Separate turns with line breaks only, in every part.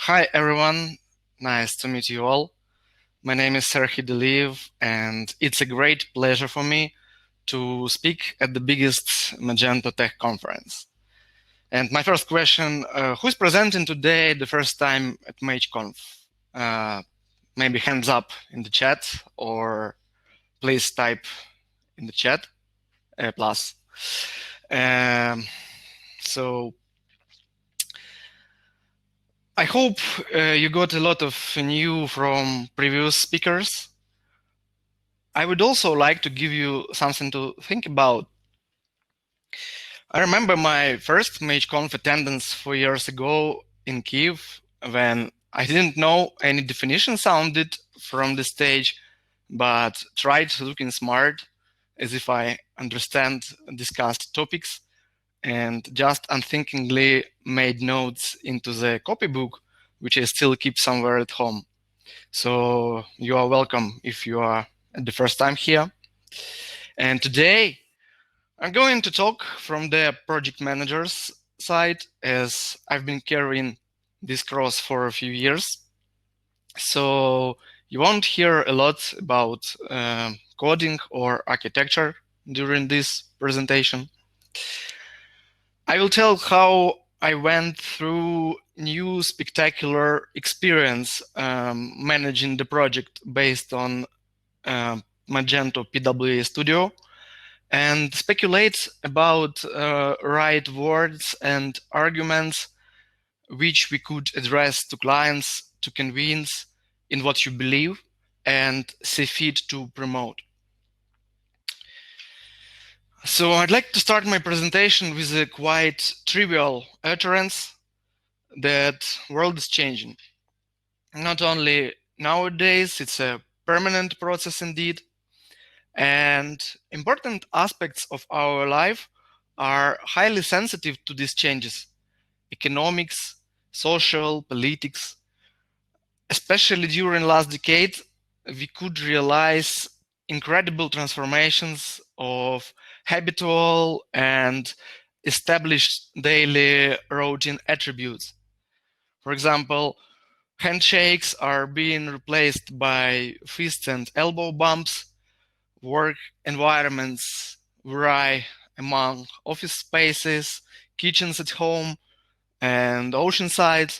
Hi everyone, nice to meet you all. My name is Serhii Deliiev, and it's a great pleasure for me to speak at the biggest Magento Tech conference. And my first question, who's presenting today the first time at MageCONF? Maybe hands up in the chat, or please type in the chat, plus. So I hope you got a lot of new from previous speakers. I would also like to give you something to think about. I remember my first MageConf attendance 4 years ago in Kiev, when I didn't know any definition sounded from the stage, but tried looking smart, as if I understand discussed topics, and just unthinkingly made notes into the copybook, which I still keep somewhere at home. So you are welcome if you are at the first time here. And today, I'm going to talk from the project manager's side, as I've been carrying this cross for a few years. So you won't hear a lot about coding or architecture during this presentation. I will tell how I went through new spectacular experience managing the project based on Magento PWA Studio, and speculate about right words and arguments which we could address to clients to convince in what you believe and see fit to promote. So I'd like to start my presentation with a quite trivial utterance that world is changing. Not only nowadays, it's a permanent process indeed, and important aspects of our life are highly sensitive to these changes: economics, social, politics. Especially during last decade, we could realize incredible transformations of habitual and established daily routine attributes. For example, handshakes are being replaced by fists and elbow bumps. Work environments vary among office spaces, kitchens at home, and oceanside.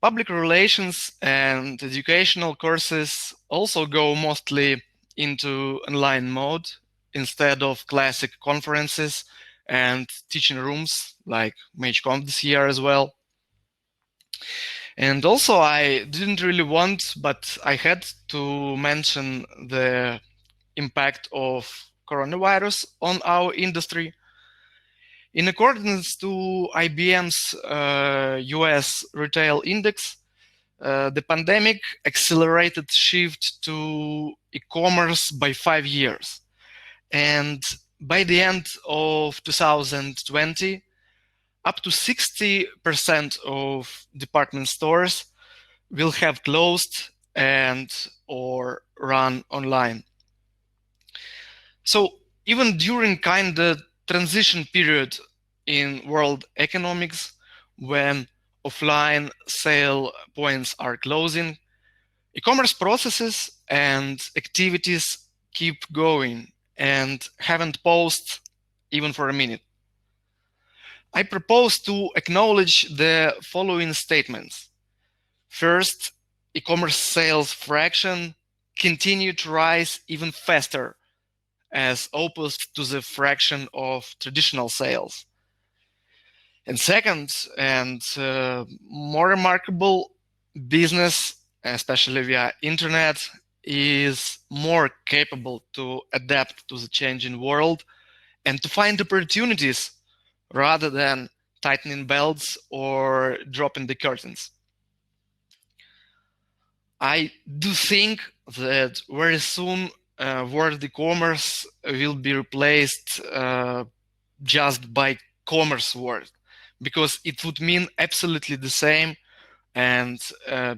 Public relations and educational courses also go mostly into online mode instead of classic conferences and teaching rooms like MageConf this year as well. And also, I didn't really want, but I had to mention the impact of coronavirus on our industry. In accordance to IBM's US retail index, the pandemic accelerated shift to e-commerce by 5 years. And by the end of 2020, up to 60% of department stores will have closed and or run online. So even during kind of transition period in world economics, when offline sale points are closing, e-commerce processes and activities keep going and haven't paused even for a minute. I propose to acknowledge the following statements. First, e-commerce sales fraction continue to rise even faster as opposed to the fraction of traditional sales. And second, and more remarkable, business, especially via internet, is more capable to adapt to the changing world and to find opportunities rather than tightening belts or dropping the curtains. I do think that very soon word e-commerce will be replaced just by commerce word, because it would mean absolutely the same and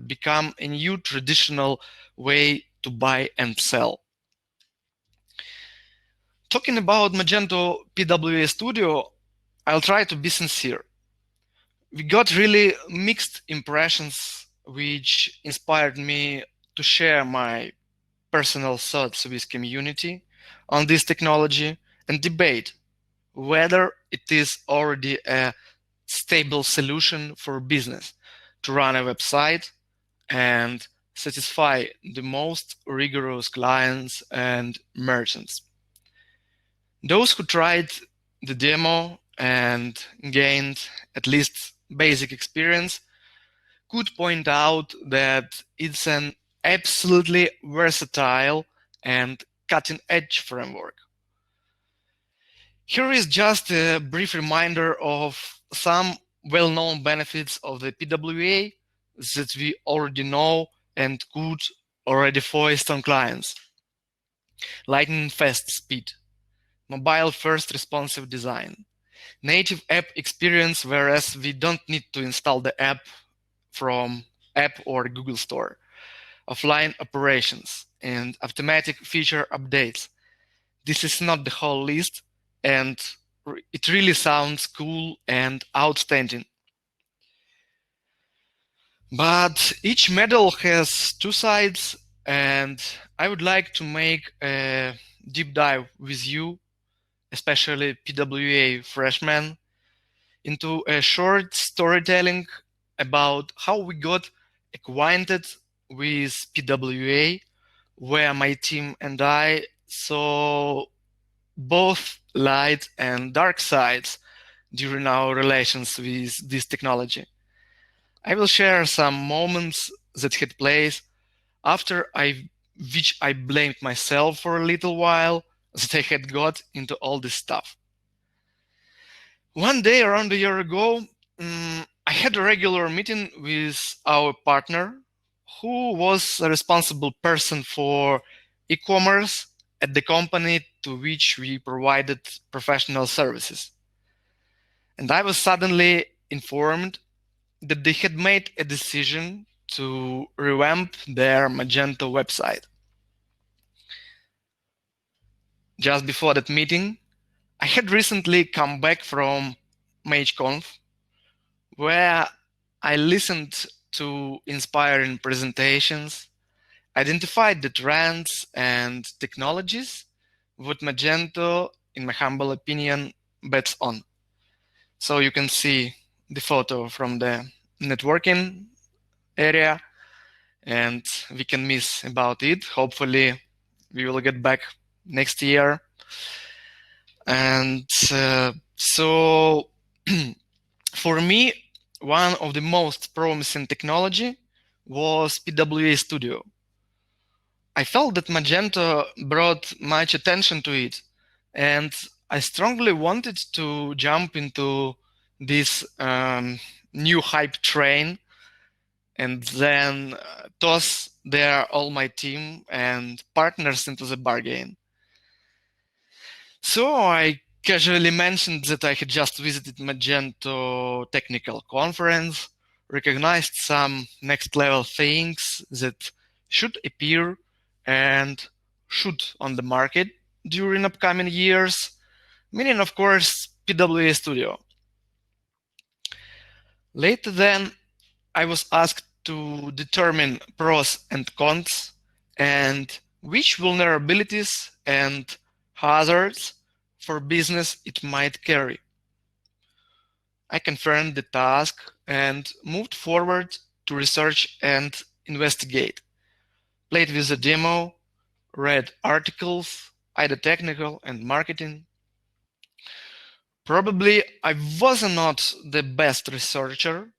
become a new traditional way to buy and sell. Talking about Magento PWA Studio, I'll try to be sincere. We got really mixed impressions, which inspired me to share my personal thoughts with community on this technology and debate whether it is already a stable solution for business to run a website and satisfy the most rigorous clients and merchants. Those who tried the demo and gained at least basic experience could point out that it's an absolutely versatile and cutting edge framework. Here is just a brief reminder of some well-known benefits of the PWA that we already know and could already foist on clients. Lightning fast speed, mobile-first responsive design, native app experience, whereas we don't need to install the app from App or Google Store, offline operations, and automatic feature updates. This is not the whole list, and it really sounds cool and outstanding. But each medal has two sides, and I would like to make a deep dive with you, especially PWA freshmen, into a short storytelling about how we got acquainted with PWA, where my team and I saw both light and dark sides during our relations with this technology. I will share some moments that had place after which I blamed myself for a little while that I had got into all this stuff. One day around a year ago, I had a regular meeting with our partner, who was a responsible person for e-commerce at the company to which we provided professional services. And I was suddenly informed that they had made a decision to revamp their Magento website. Just before that meeting, I had recently come back from MageCONF, where I listened to inspiring presentations, identified the trends and technologies what Magento, in my humble opinion, bets on. So you can see the photo from the networking area, and we can miss about it. Hopefully, we will get back next year. And so for me, one of the most promising technology was PWA Studio. I felt that Magento brought much attention to it, and I strongly wanted to jump into this new hype train and then toss all my team and partners into the bargain. So I casually mentioned that I had just visited Magento technical conference, recognized some next level things that should appear and should on the market during upcoming years, meaning of course PWA Studio. Later then, I was asked to determine pros and cons and which vulnerabilities and hazards for business it might carry. I confirmed the task and moved forward to research and investigate. Played with the demo, read articles, either technical and marketing. Probably I was not the best researcher,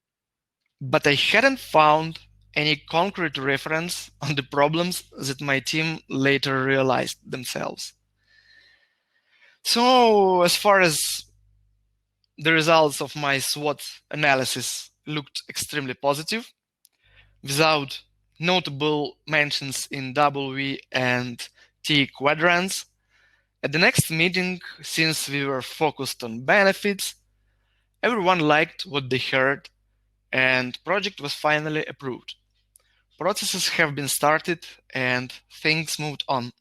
but I hadn't found any concrete reference on the problems that my team later realized themselves. So, as far as the results of my SWOT analysis looked extremely positive, without notable mentions in W and T quadrants. At the next meeting, since we were focused on benefits, everyone liked what they heard, and project was finally approved. Processes have been started and things moved on.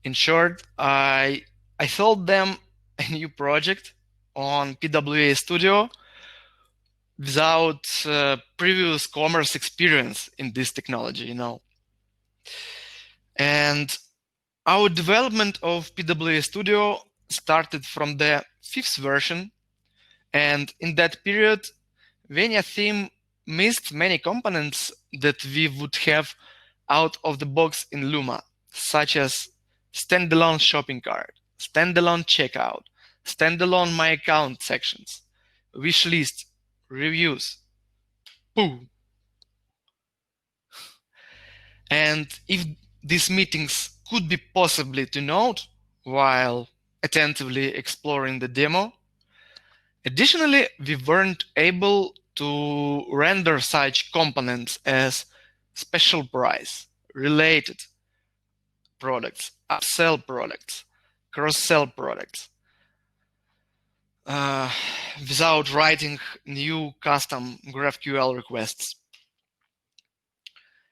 In short, I sold them a new project on PWA Studio without previous commerce experience in this technology, you know. And our development of PWA Studio started from the 5th version, and in that period, Venia theme missed many components that we would have out of the box in Luma, such as standalone shopping cart, standalone checkout, standalone my account sections, wish list, reviews. Pooh. And if these meetings could be possibly to note while attentively exploring the demo, additionally, we weren't able to render such components as special price, related products, upsell products, cross-sell products, without writing new custom GraphQL requests.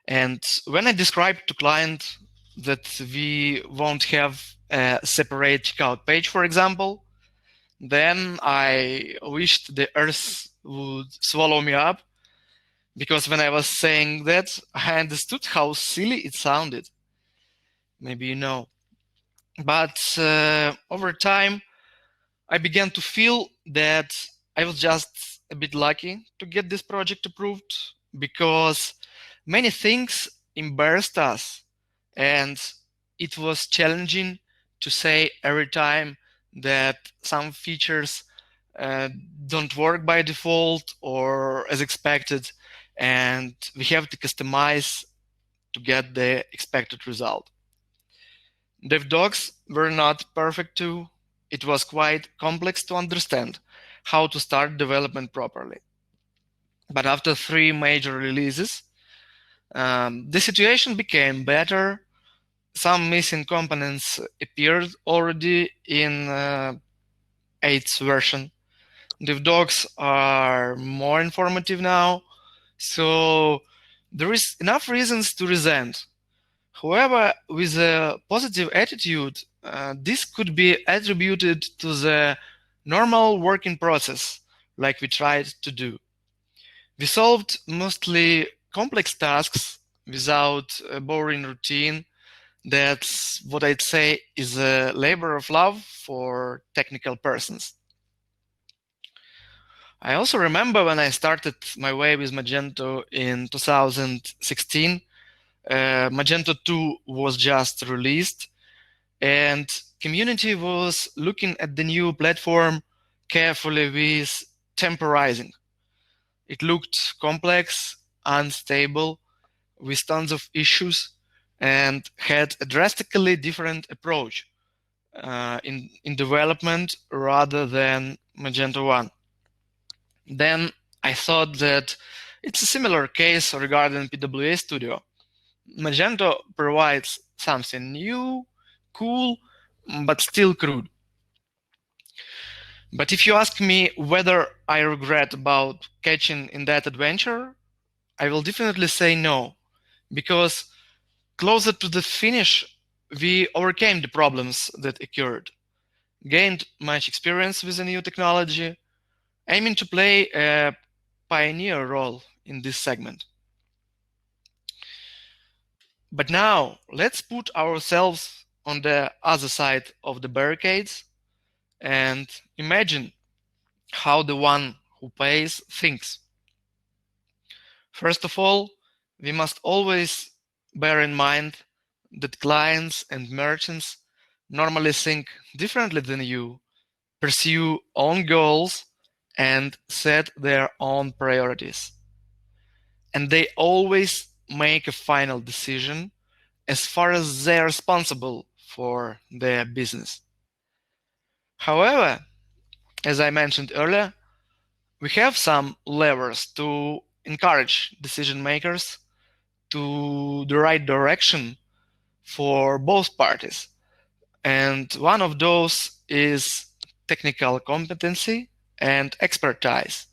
And when I described to client that we won't have a separate checkout page, for example, then I wished the earth would swallow me up, because when I was saying that, I understood how silly it sounded. Maybe you know. But over time, I began to feel that I was just a bit lucky to get this project approved, because many things embarrassed us, and it was challenging to say every time that some features uh, don't work by default or as expected, and we have to customize to get the expected result. Dev docs were not perfect too. It was quite complex to understand how to start development properly. But after 3 major releases, the situation became better. Some missing components appeared already in 8th version. Dev docs are more informative now, so there is enough reasons to resent. However, with a positive attitude, this could be attributed to the normal working process, like we tried to do. We solved mostly complex tasks without a boring routine. That's what I'd say is a labor of love for technical persons. I also remember when I started my way with Magento in 2016, Magento 2 was just released, and community was looking at the new platform carefully with temporizing. It looked complex, unstable, with tons of issues, and had a drastically different approach in development rather than Magento 1. Then I thought that it's a similar case regarding PWA Studio. Magento provides something new, cool, but still crude. But if you ask me whether I regret about catching in that adventure, I will definitely say no, because closer to the finish, we overcame the problems that occurred, gained much experience with the new technology, aiming to play a pioneer role in this segment. But now, let's put ourselves on the other side of the barricades and imagine how the one who pays thinks. First of all, we must always bear in mind that clients and merchants normally think differently than you, pursue own goals, and set their own priorities. And they always make a final decision as far as they are responsible for their business. However, as I mentioned earlier, we have some levers to encourage decision makers to the right direction for both parties. And one of those is technical competency and expertise.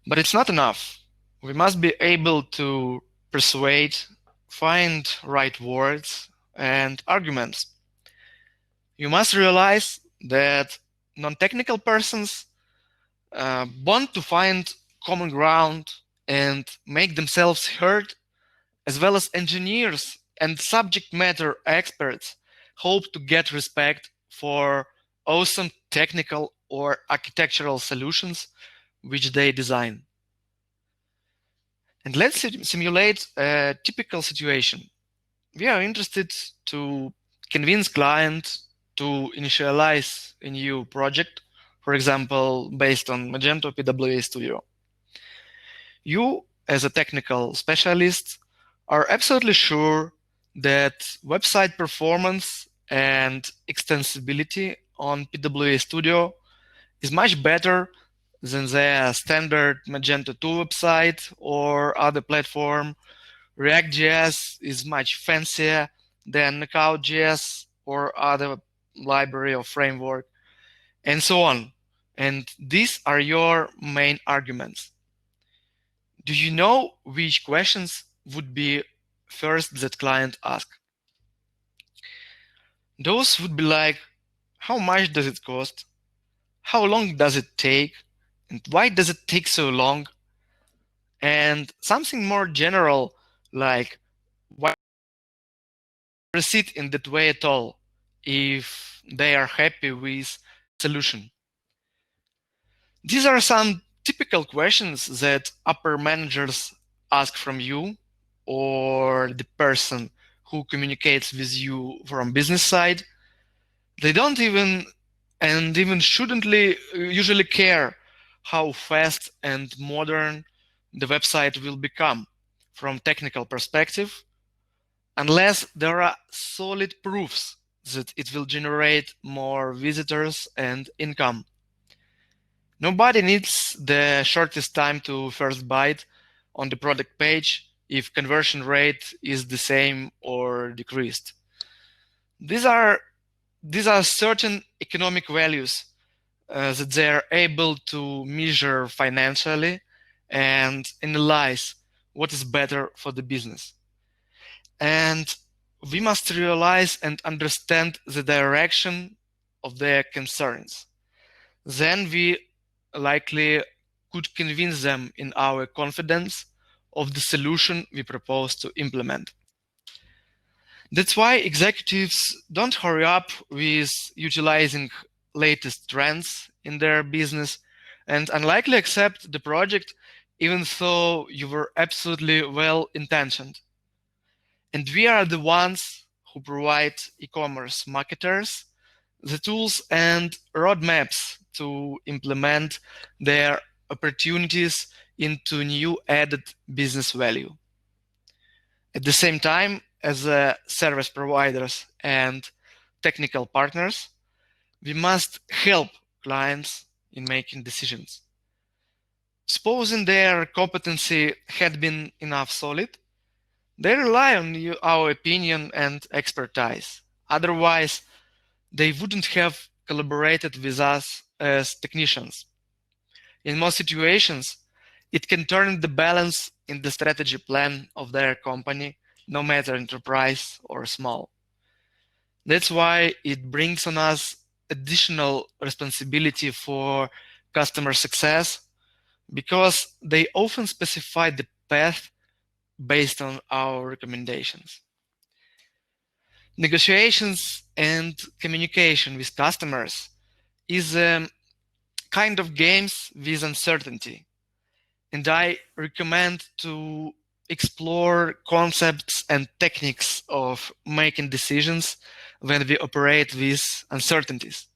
But it's not enough. We must be able to persuade, find right words and arguments. You must realize that non-technical persons want to find common ground and make themselves heard, as well as engineers and subject matter experts hope to get respect for awesome technical or architectural solutions which they design. And let's simulate a typical situation. We are interested to convince clients to initialize a new project, for example, based on Magento PWA Studio. You, as a technical specialist, are absolutely sure that website performance and extensibility on PWA Studio is much better than the standard Magento 2 website or other platform. React.js is much fancier than Knockout.js or other library or framework, and so on. And these are your main arguments. Do you know which questions would be first that client ask? Those would be like, how much does it cost? How long does it take? And why does it take so long? And something more general, like, why proceed in that way at all if they are happy with solution? These are some typical questions that upper managers ask from you or the person who communicates with you from business side. They don't even and even shouldn't usually care how fast and modern the website will become from technical perspective, unless there are solid proofs that it will generate more visitors and income. Nobody needs the shortest time to first bite on the product page if conversion rate is the same or decreased. These are certain economic values that they are able to measure financially and analyze what is better for the business. And we must realize and understand the direction of their concerns. Then we likely could convince them in our confidence of the solution we propose to implement. That's why executives don't hurry up with utilizing latest trends in their business and unlikely accept the project even though you were absolutely well-intentioned. And we are the ones who provide e-commerce marketers the tools and roadmaps to implement their opportunities into new added business value. At the same time, as service providers and technical partners, we must help clients in making decisions. Supposing their competency had been enough solid, they rely on our opinion and expertise. Otherwise, they wouldn't have collaborated with us as technicians. In most situations, it can turn the balance in the strategy plan of their company, no matter enterprise or small. That's why it brings on us additional responsibility for customer success, because they often specify the path based on our recommendations. Negotiations and communication with customers is a kind of games with uncertainty. And I recommend to explore concepts and techniques of making decisions when we operate with uncertainties.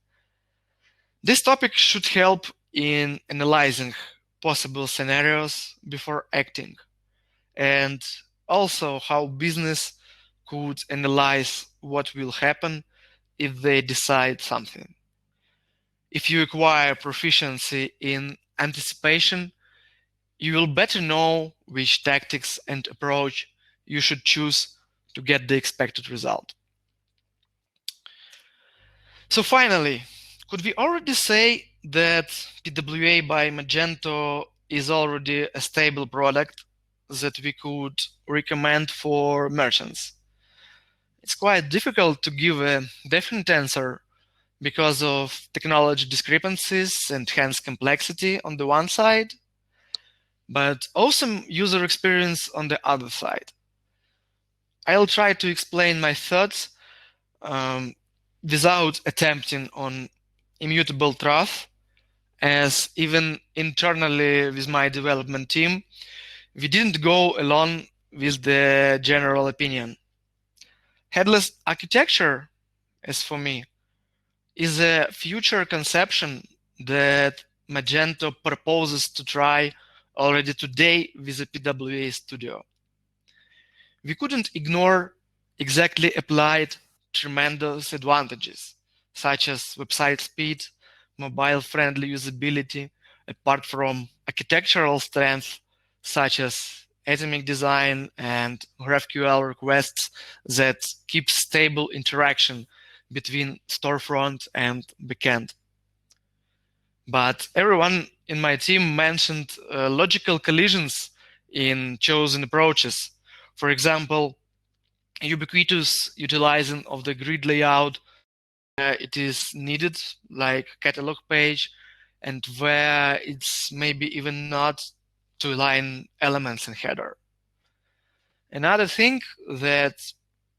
This topic should help in analyzing possible scenarios before acting, and also how business could analyze what will happen if they decide something. If you acquire proficiency in anticipation, you will better know which tactics and approach you should choose to get the expected result. So finally, could we already say that PWA by Magento is already a stable product that we could recommend for merchants? It's quite difficult to give a definite answer because of technology discrepancies and hence complexity on the one side, but awesome user experience on the other side. I'll try to explain my thoughts um, without attempting on immutable truth, as even internally with my development team, we didn't go along with the general opinion. Headless architecture, as for me, is a future conception that Magento proposes to try already today with the PWA Studio. We couldn't ignore exactly applied tremendous advantages, such as website speed, mobile-friendly usability, apart from architectural strength, such as atomic design and GraphQL requests that keep stable interaction between storefront and backend. But everyone in my team mentioned logical collisions in chosen approaches. For example, ubiquitous utilizing of the grid layout it is needed, like catalog page, and where it's maybe even not to align elements in header. Another thing that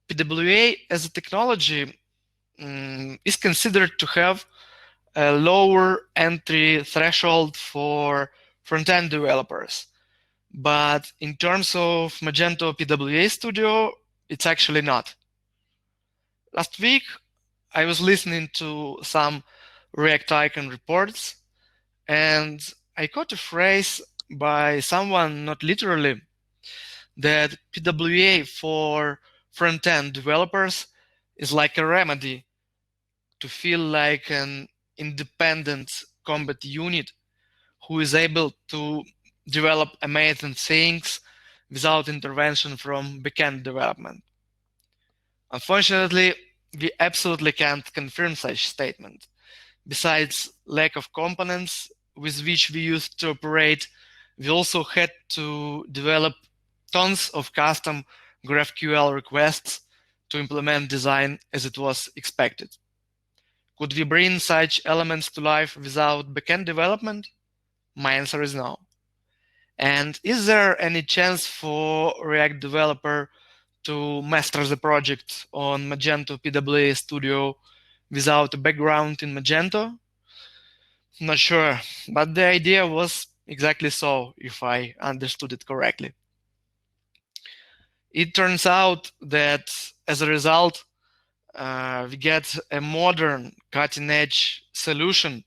PWA as a technology is considered to have a lower entry threshold for front-end developers. But in terms of Magento PWA Studio, it's actually not. Last week, I was listening to some React Icon reports, and I caught a phrase by someone, not literally, that PWA for front-end developers is like a remedy to feel like an independent combat unit who is able to develop amazing things without intervention from backend development. Unfortunately, we absolutely can't confirm such statement. Besides lack of components with which we used to operate, we also had to develop tons of custom GraphQL requests to implement design as it was expected. Could we bring such elements to life without backend development? My answer is no. And is there any chance for React developer to master the project on Magento PWA Studio without a background in Magento? Not sure, but the idea was exactly so, if I understood it correctly. It turns out that as a result, we get a modern cutting-edge solution,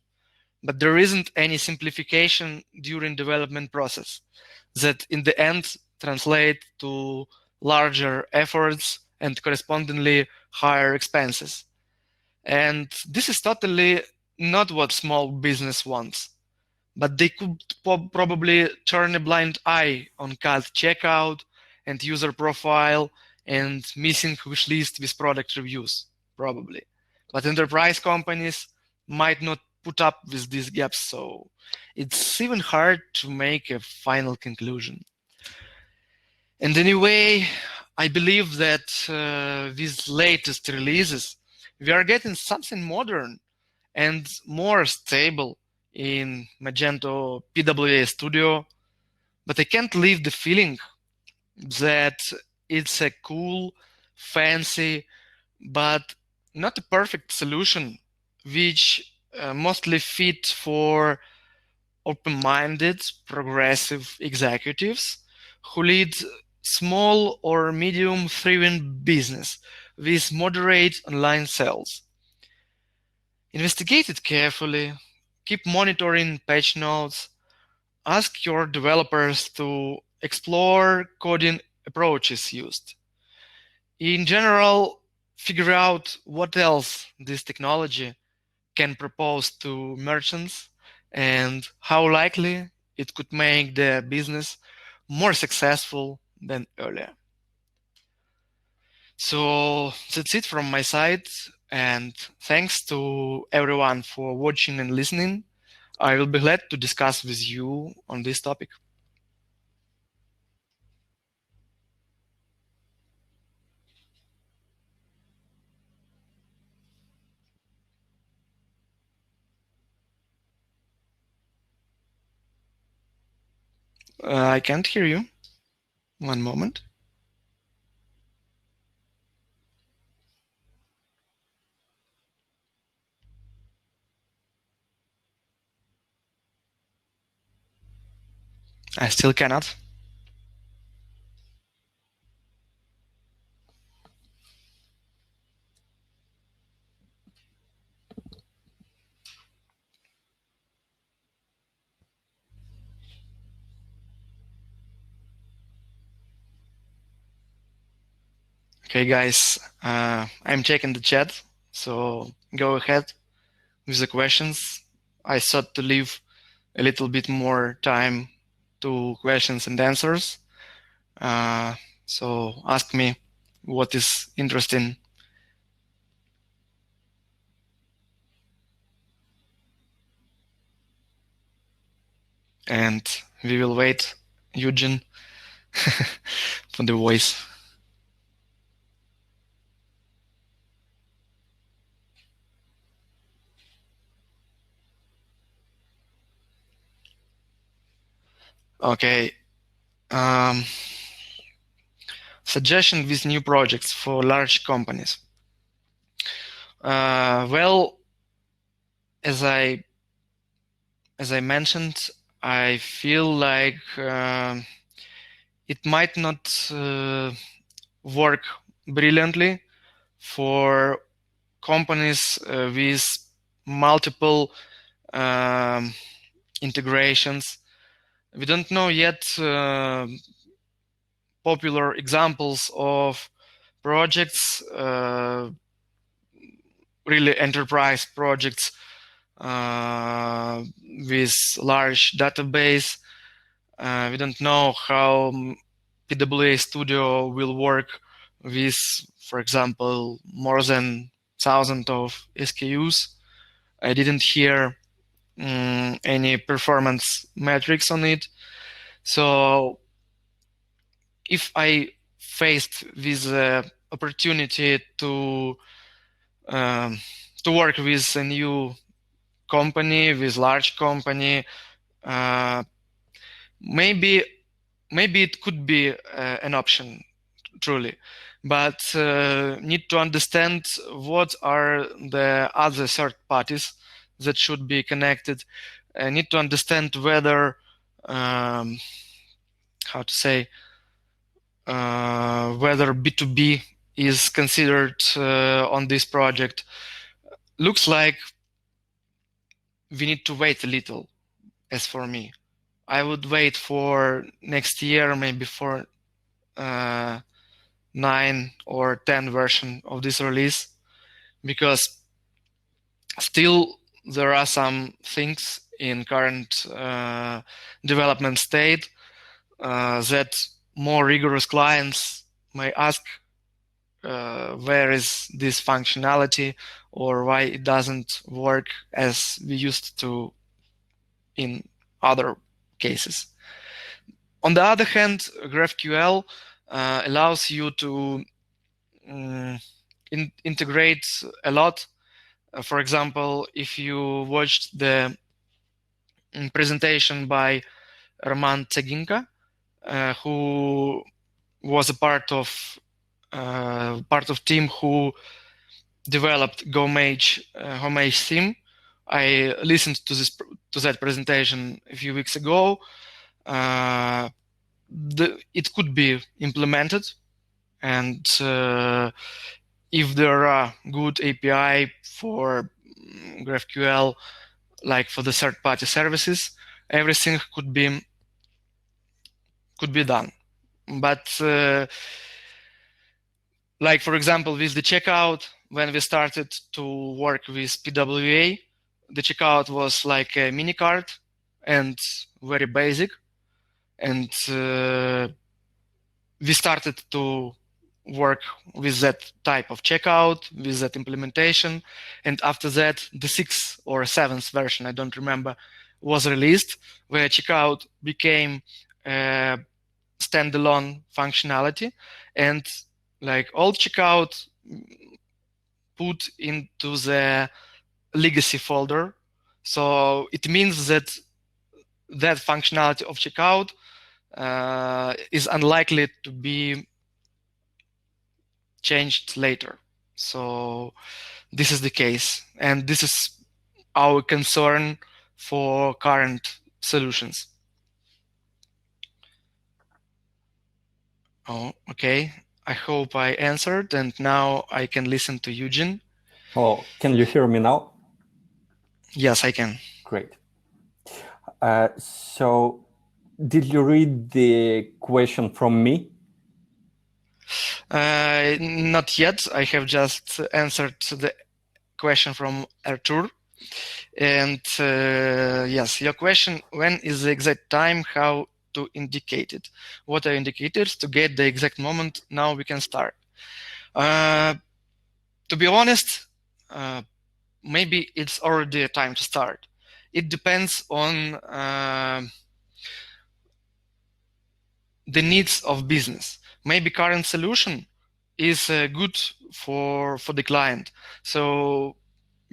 but there isn't any simplification during development process that in the end translate to larger efforts and correspondingly higher expenses. And this is totally not what small business wants. But they could probably turn a blind eye on cart checkout and user profile and missing wish list with product reviews, probably. But enterprise companies might not put up with these gaps, so it's even hard to make a final conclusion. And anyway, I believe that these latest releases, we are getting something modern and more stable in Magento PWA Studio, but I can't leave the feeling that it's a cool, fancy, but not a perfect solution, which mostly fit for open-minded, progressive executives who lead small or medium thriving business with moderate online sales. Investigate it carefully, keep monitoring patch notes, ask your developers to explore coding approaches used. In general, figure out what else this technology can propose to merchants and how likely it could make their business more successful than earlier. So that's it from my side, and thanks to everyone for watching and listening. I will be glad to discuss with you on this topic. I can't hear you. One moment. I still cannot. Okay, guys, I'm checking the chat, so go ahead with the questions. I thought to leave a little bit more time to questions and answers. So ask me what is interesting. And we will wait, Eugene, for the voice. Okay. Suggestion with new projects for large companies. Well, as I mentioned, I feel like it might not work brilliantly for companies with multiple integrations. We don't know yet popular examples of projects, really enterprise projects with large database. We don't know how PWA Studio will work with, for example, more than 1,000 of SKUs. I didn't hear any performance metrics on it. So if I faced with the opportunity to work with a new company, with large company, maybe it could be an option, truly, but need to understand what are the other third parties that should be connected. I need to understand whether how to say whether B2B is considered on this project. Looks like we need to wait a little. As for me, I would wait for next year, maybe for 9 or 10 version of this release, because still there are some things in current development state that more rigorous clients may ask, where is this functionality, or why it doesn't work as we used to in other cases. On the other hand, GraphQL allows you to integrate a lot. For example, if you watched the presentation by Roman Tseginka, who was a part of team who developed GoMage HomeMage theme. I listened to that presentation a few weeks ago. It could be implemented, and if there are good API for GraphQL, like for the third-party services, everything could be done. But like, for example, with the checkout, when we started to work with PWA, the checkout was like a mini cart and very basic. And we started to work with that type of checkout, with that implementation. And after that, the 6th or 7th version, I don't remember, was released, where checkout became a standalone functionality. And like all checkout put into the legacy folder. So it means that that functionality of checkout is unlikely to be changed later. So this is the case, and this is our concern for current solutions. Oh, okay. I hope I answered, and now I can listen to Eugene.
Oh, can you hear me now?
Yes, I can.
Great. So, did you read the question from me?
Not yet. I have just answered the question from Artur. And yes, your question, when is the exact time, how to indicate it? What are indicators to get the exact moment? Now we can start. To be honest, maybe it's already a time to start. It depends on the needs of business. Maybe current solution is good for the client. So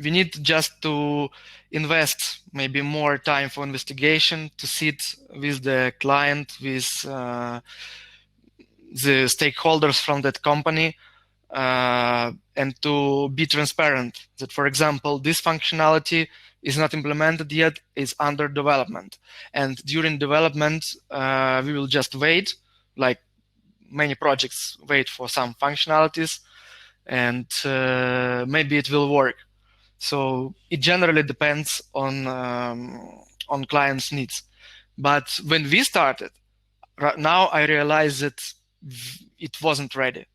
we need just to invest maybe more time for investigation, to sit with the client, with the stakeholders from that company, and to be transparent that, for example, this functionality is not implemented yet, is under development. And during development, we will just wait, like many projects wait for some functionalities, and maybe it will work. So it generally depends on clients' needs. But when we started, now I realize that it wasn't ready.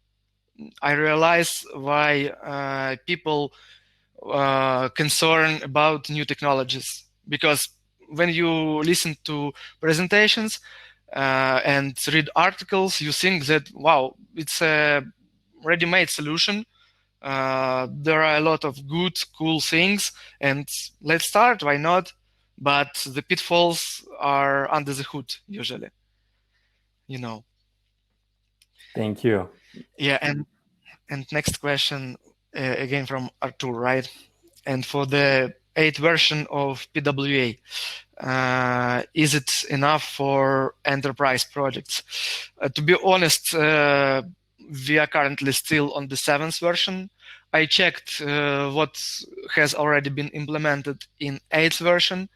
I realize why people concern about new technologies, because when you listen to presentations and read articles, you think that, wow, it's a ready-made solution. There are a lot of good, cool things, and let's start, why not? But the pitfalls are under the hood, usually, you know.
Thank you.
Yeah, and next question, again from Artur, right? And for the 8th version of PWA, is it enough for enterprise projects? To be honest, we are currently still on the 7th version. I checked what has already been implemented in 8th version.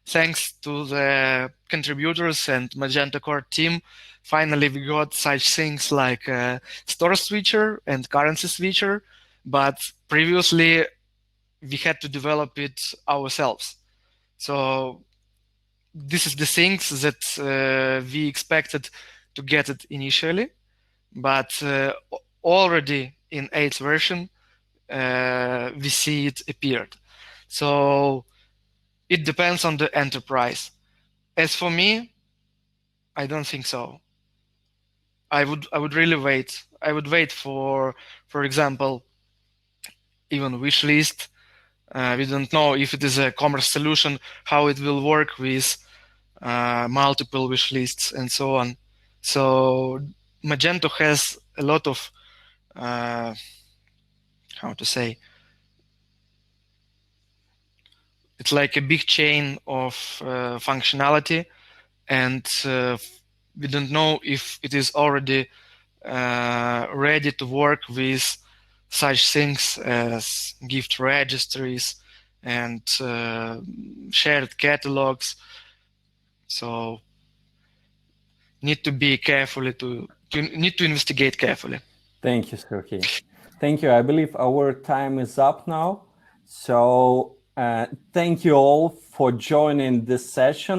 Thanks to the contributors and Magento core team, finally we got such things like store switcher and currency switcher, but previously we had to develop it ourselves. So this is the things that we expected to get it initially, but already in 8th version, we see it appeared. So it depends on the enterprise. As for me, I don't think so. I would really wait. I would wait for example, even wish list. We don't know if it is a commerce solution, how it will work with multiple wish lists and so on. So Magento has a lot of how to say, it's like a big chain of functionality, and we don't know if it is already ready to work with such things as gift registries and shared catalogs. So need to be carefully need to investigate carefully.
Thank you, Serhii. Thank you. I believe our time is up now. So thank you all for joining this session.